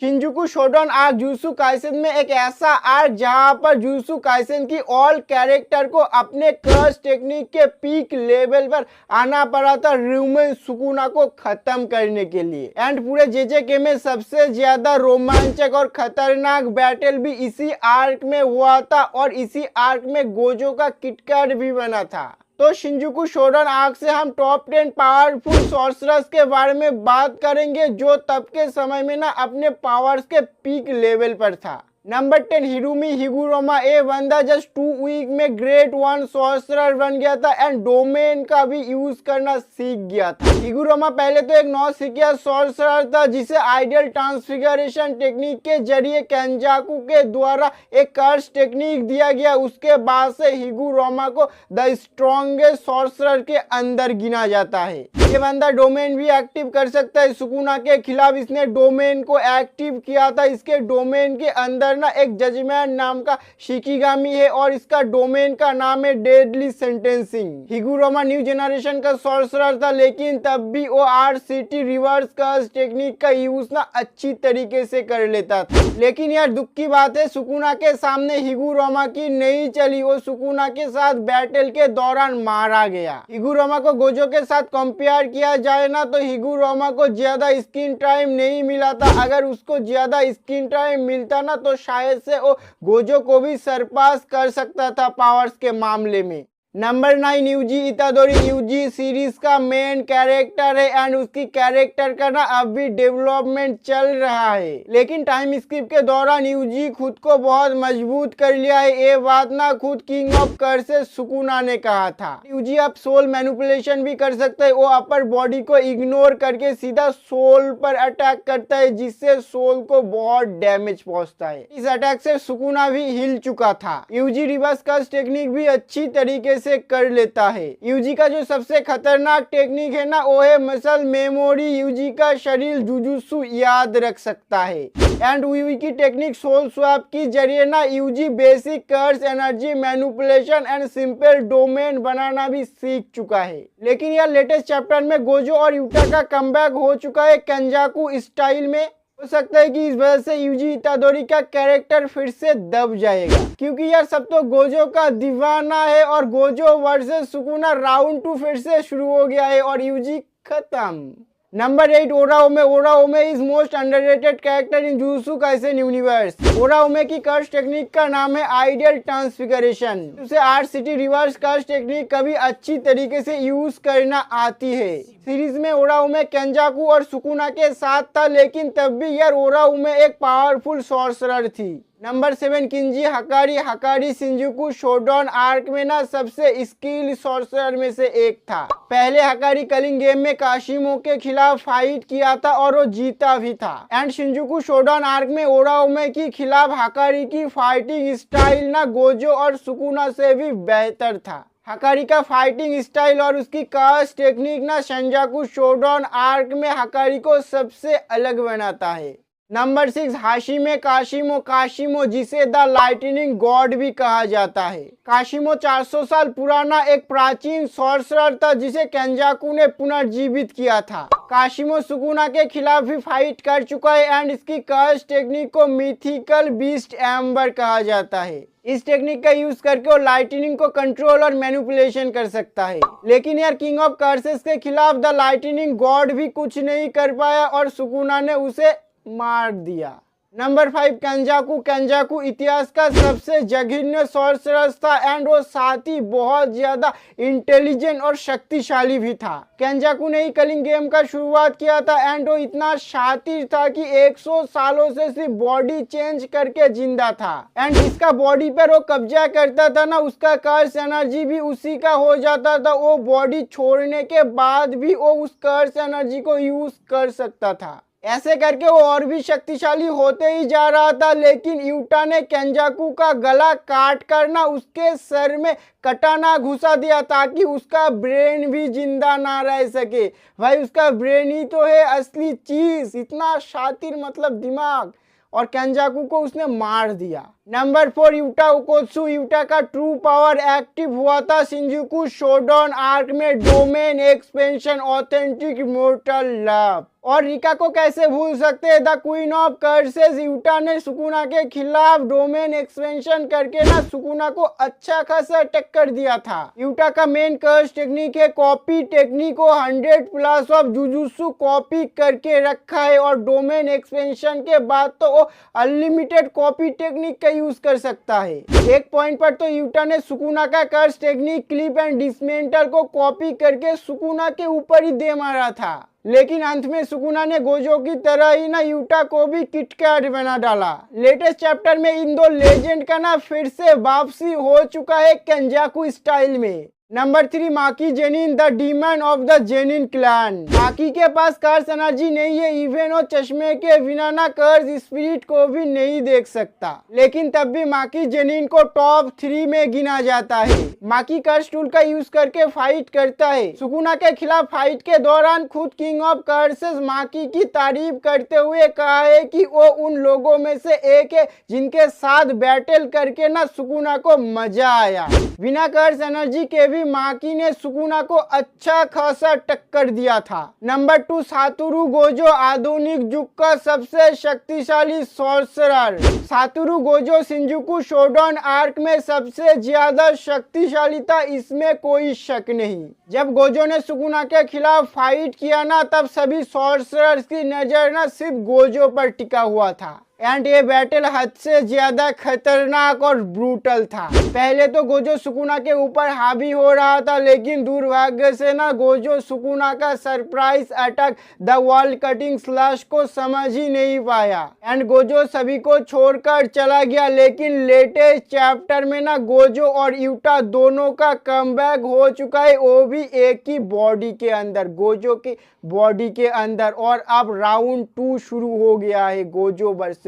Shinjuku showdown arc jujutsu Kaisen में एक ऐसा आर्क जहां पर जुजुत्सु काइसेन की ऑल कैरेक्टर को अपने कर्स टेक्निक के पीक लेवल पर आना पड़ा था र्यूमेन सुकुना को खत्म करने के लिए। एंड पूरे जेजेके में सबसे ज्यादा रोमांचक और खतरनाक बैटल भी इसी आर्क में हुआ था और इसी आर्क में गोजो का किटकैट भी बना था। तो शिंजुकू शोडोन आर्क से हम टॉप 10 पावरफुल सॉर्सरर्स के बारे में बात करेंगे जो तब के समय में ना अपने पावर्स के पीक लेवल पर था। नंबर 10 हिरुमी हिगुरोमा। ए बंदा जस्ट 2 वीक में ग्रेट वन सॉर्सरर बन गया था एंड डोमेन का भी यूज करना सीख गया था। हिगुरोमा पहले तो एक नौसिखिया सॉर्सरर था जिसे आइडियल ट्रांसफिगरेशन टेक्निक के जरिए केंजाकू के द्वारा एक कर्स टेक्निक दिया गया। उसके बाद से हिगुरोमा को द स्ट्रॉन्गेस्ट सॉर्सरर के अंदर गिना जाता है। ये बंदा डोमेन भी एक्टिव कर सकता है। सुकुना के खिलाफ इसने डोमेन को एक्टिव किया था। इसके डोमेन के अंदर ना एक जजमेंट नाम का शिकिगामी है और इसका डोमेन का नाम है डेडली सेंटेंसिंग। हिगुरोमा न्यू जनरेशन का सॉर्सरर था लेकिन तब भी वो आरसीटी रिवर्स कर्स टेक्निक का यूज ना अच्छी तरीके से कर लेता था। लेकिन यार दुख की बात है सुकुना के सामने हिगुरोमा की नहीं चली। वो सुकुना के साथ बैटल के दौरान मारा गया। हिगुरोमा को गोजो के साथ कंपेयर किया जाए ना तो हिगुरोमा को ज्यादा स्क्रीन टाइम नहीं मिला था। अगर उसको ज्यादा स्क्रीन टाइम मिलता ना तो शायद से वो गोजो को भी सरपास कर सकता था पावर्स के मामले में। Number 9 Yuji Itadori. Yuji series का मेन कैरेक्टर है एंड उसकी कैरेक्टर का ना अब भी डेवलपमेंट चल रहा है। लेकिन टाइम स्किप के दौरान यूजी खुद को बहुत मजबूत कर लिया है। ये बात ना खुद किंग ऑफ कर्सेस सुकुना ने कहा था। यूजी अब सोल मैनिपुलेशन भी कर सकता है। वो अपर बॉडी को इग्नोर करके सीधा सोल पर अटैक करता है जिससे सोल को बहुत डैमेज पहुंचता है। इस अटैक से सुकुना भी हिल चुका था। यूजी रिवर्स कर्स टेक्निक भी अच्छी तरीके से कर लेता है। यूजी का जो सबसे खतरनाक टेक्निक है ना वो है मसल मेमोरी। यूजी का शरीर जुजुत्सु याद रख सकता है एंड यूजी की टेक्निक सोल स्वैप की जरिए ना Yuji basic curse energy manipulation and simple domain बनाना भी सीख चुका है। लेकिन यार लेटेस्ट चैप्टर में गोजो और यूटा का कमबैक हो चुका है केंजाकू स्टाइल में। हो सकता है कि इस वजह से यूजी इतादोरी का कैरेक्टर फिर से दब जाएगा क्योंकि यार सब तो गोजो का दीवाना है और गोजो वर्सेस सुकुना राउंड 2 फिर से शुरू हो गया है और यूजी खत्म। Number 8 Uraume. Uraume is most underrated character in Jujutsu Kaisen universe. Uraume की कर्स टेक्निक का नाम है आइडियल ट्रांसफिगरेशन। उसे आरसीटी रिवर्स कर्स टेक्निक कभी अच्छी तरीके से यूज करना आती है। सीरीज में ओराओमे केंजाकू और सुकुना के साथ था लेकिन तब भी यार ओराओमे एक पावरफुल सॉर्सरर थी। नंबर 7 किंजी हकारी। हकारी शिंजुकू शोडोन आर्क में ना सबसे स्किल सॉर्सरर में से एक था। पहले हकारी कलिंग गेम में काशिमो के खिलाफ फाइट किया था और वो जीता भी था। एंड शिंजुकू शोडोन आर्क में ओराओमे के खिलाफ हकारी की फाइटिंग स्टाइल ना गोजो और सुकुना से भी बेहतर था। हकारी का फाइटिंग स्टाइल और उसकी कर्स टेक्निक ना शिंजुकू शोडोन आर्क में हकारी को सबसे अलग बनाता है। नंबर 6 हाशिमे काशिमो। काशिमो जिसे द लाइटनिंग गॉड भी कहा जाता है। काशिमो 400 साल पुराना एक प्राचीन सॉर्सरर था जिसे केंजाकू ने पुनर्जीवित किया था। काशिमो सुकुना के खिलाफ भी फाइट कर चुका है एंड इसकी कर्स टेक्निक को मिथिकल बीस्ट एम्बर कहा जाता है। इस टेक्निक का यूज करके वो लाइटनिंग को कंट्रोल और मैनिपुलेशन कर सकता है। लेकिन यार किंग ऑफ कर्सेस के खिलाफ द लाइटनिंग गॉड भी कुछ नहीं कर पाया और सुकुना ने उसे मार दिया। नंबर 5 केंजाकू। केंजाकू इतिहास का सबसे जघन्य सॉर्सरर था एंड वो साथ ही बहुत ज्यादा इंटेलिजेंट और शक्तिशाली भी था। केंजाकू ने ही कलिंग गेम का शुरुआत किया था एंड वो इतना शातिर था कि 100 सालों से सिर्फ बॉडी चेंज करके जिंदा था। एंड जिसका बॉडी पर वो कब्जा करता था ना उसका कर्स एनर्जी भी उसी का हो जाता था। वो बॉडी छोड़ने के बाद भी वो उस कर्स एनर्जी को यूज कर सकता था। ऐसे करके वो और भी शक्तिशाली होते ही जा रहा था। लेकिन यूटा ने केंजाकू का गला काट कर ना उसके सर में कटाना घुसा दिया ताकि उसका ब्रेन भी जिंदा ना रह सके। भाई उसका ब्रेन ही तो है असली चीज। इतना शातिर मतलब दिमाग। और केंजाकू को उसने मार दिया। Number 4 Yuta Okkotsu. यूटा का ट्रू पावर एक्टिव हुआ था शिंजुकू शोडोन आर्क में domain expansion authentic immortal love. और रिका को कैसे भूल सकते हैं। The queen of curses Yuta ने सुकुना के खिलाफ डोमेन एक्सपेंशन करके ना सुकुना को अच्छा खासा टक्कर दिया था। यूटा का मेन कर्स टेक्निक है कॉपी टेक्निक को 100+ ऑफ जुजुत्सु कॉपी करके रखा है और डोमेन एक्सपेंशन के बाद तो वो अनलिमिटेड कॉपी टेक्निक का यूज कर सकता है। एक पॉइंट पर तो यूटा ने सुकुना का curse technique clip and dismantle को कॉपी करके सुकुना के ऊपर ही दे मारा था, लेकिन अंत में सुकुना ने गोजो की तरह ही ना यूटा को भी किटकैट बना डाला। लेटेस्ट चैप्टर में इन दो लेजेंड का ना फिर से वापसी हो चुका है केंजाकू स्टाइल में। Number 3 Maki Zenin the demon of the Zenin clan. Maki के पास कर्स एनर्जी नहीं है, इवन वो चश्मे के बिना ना कर्स स्पिरिट को भी नहीं देख सकता, लेकिन तब भी माकी जेनिन को टॉप 3 में गिना जाता है। माकी कर्स टूल का यूज करके फाइट करता है। सुकुना के खिलाफ फाइट के दौरान खुद किंग ऑफ कर्सेस माकी की तारीफ करते हुए कहा है कि वो उन लोगों में से एक है जिनके साथ बैटल करके ना सुकुना को मजा आया। बिना कर्स एनर्जी के भी माकी ने सुकुना को अच्छा खासा टक्कर दिया था। नंबर 2 सातोरु गोजो आधुनिक युग का सबसे शक्तिशाली sorcerer. सातोरु Gojo Shinjuku showdown arc में सबसे ज्यादा शक्तिशाली था, इसमें कोई शक नहीं। जब गोजो ने सुकुना के खिलाफ फाइट किया ना तब सभी सॉर्सरर्स की नजर ना सिर्फ गोजो पर टिका हुआ था एंड ये बैटल हद से ज्यादा खतरनाक और ब्रूटल था। पहले तो गोजो सुकुना के ऊपर हावी हो रहा था, लेकिन दुर्भाग्य से ना गोजो सुकुना का surprise attack the wall cutting slash को समझ ही नहीं पाया एंड गोजो सभी को छोड़कर चला गया। लेकिन लेटेस्ट चैप्टर में ना गोजो और यूटा दोनों का कमबैक हो चुका है, वो भी एक ही बॉडी के अंदर, गोजो की बॉडी के अंदर, और अब राउंड 2 शुरू हो गया है Gojo versus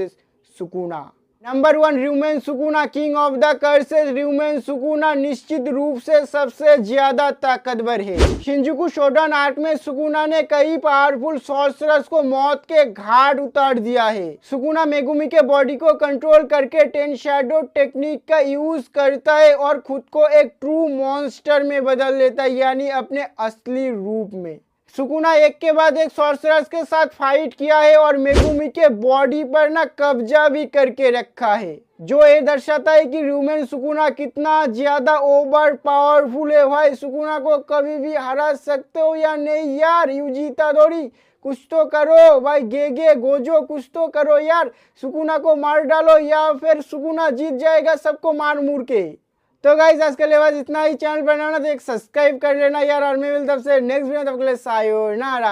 Sukuna. Number 1 Ryomen Sukuna king of the curses. Ryomen Sukuna निश्चित रूप से सबसे ज्यादा ताकतवर है। शिंजुकू शोडन आर्क में सुकुना ने कई पावरफुल सॉर्सरर्स को मौत के घाट उतार दिया है। सुकुना मेगुमी के बॉडी को कंट्रोल करके 10 शैडो टेक्निक का यूज करता है और खुद को एक ट्रू मॉन्स्टर में बदल लेता है, यानी अपने असली रूप में। सुकुना एक के बाद एक सॉर्सरर्स के साथ फाइट किया है और मेगुमी के बॉडी पर ना कब्जा भी करके रखा है, जो ये दर्शाता है कि र्यूमेन सुकुना कितना ज्यादा ओवर पावरफुल है। भाई सुकुना को कभी भी हरा सकते हो या नहीं यार, यूजी इतादोरी कुछ तो करो भाई, गेगे गोजो कुछ तो करो यार, सुकुना को मार डालो या फिर सुकुना जीत जाएगा सबको मार मुर के। तो गाइस आज के लिए बस इतना ही। चैनल पर नया तो एक सब्सक्राइब कर लेना यार, और मैं मिलता हूं नेक्स्ट वीडियो, तब के लिए सायोनारा।